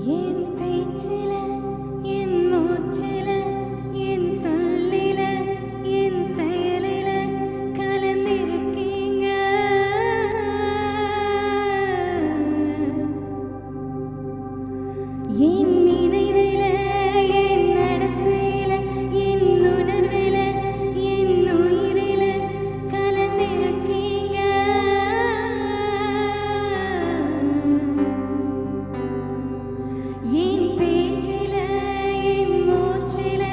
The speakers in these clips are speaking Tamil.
என் பேச்சில என் மூச்சில என் சொல்லில என் செயலில கலந்திருக்கீங்க. என் நினைவில என் நடத்தையில என் உணர்வில என் உயிரில கலந்திருக்கீங்க. என் பேச்சில என் மூச்சில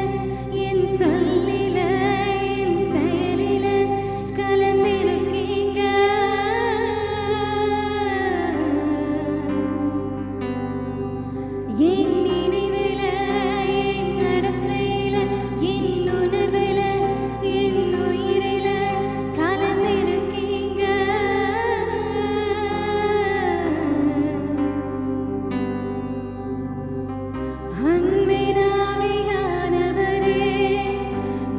என் சொல்லில என் செயலில கலந்திருக்கீங்க. என் நினைவில என் நடத்தையில என் உணர்வில என் உயிரில கலந்திருக்கீங்க. அன்பினாவியானவரே,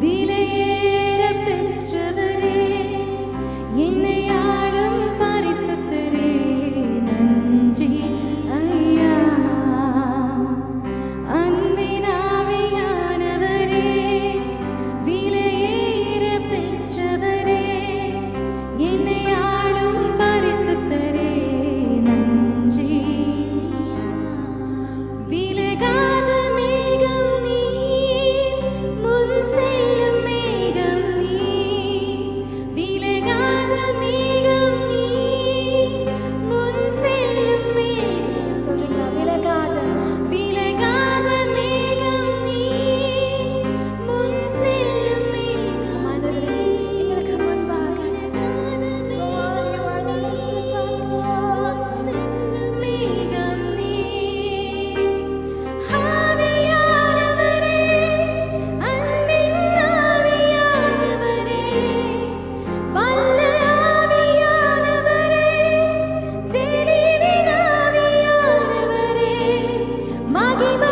விலையேற பெற்றவரே, என்னை ஆளும் பரிசுத்தரே, நன்றி ஐயா. அன்பினாவியானவரே, விலையேற பெற்றவரே, என்னை ஆளும் பரிசுத்தரே, நன்றி. விலகாத மேகம் நீர், முன் செல்லும் மேகம் நீர். விலகாத மேகம் நீர், முன் செல்லும் மேகம். சொல்றீங்களா? விலகாத மேகம் நீர், முன் செல்லும் மேகம். ஆண்டவரே, எங்களுக்கு முன்பாக முன் செல்லும் மேகம் நீர். ஆவியானவரே, அன்பின் ஆவியானவரே, வல்ல ஆவியானவரே, தெளிவின் ஆவியானவரே, மகிமை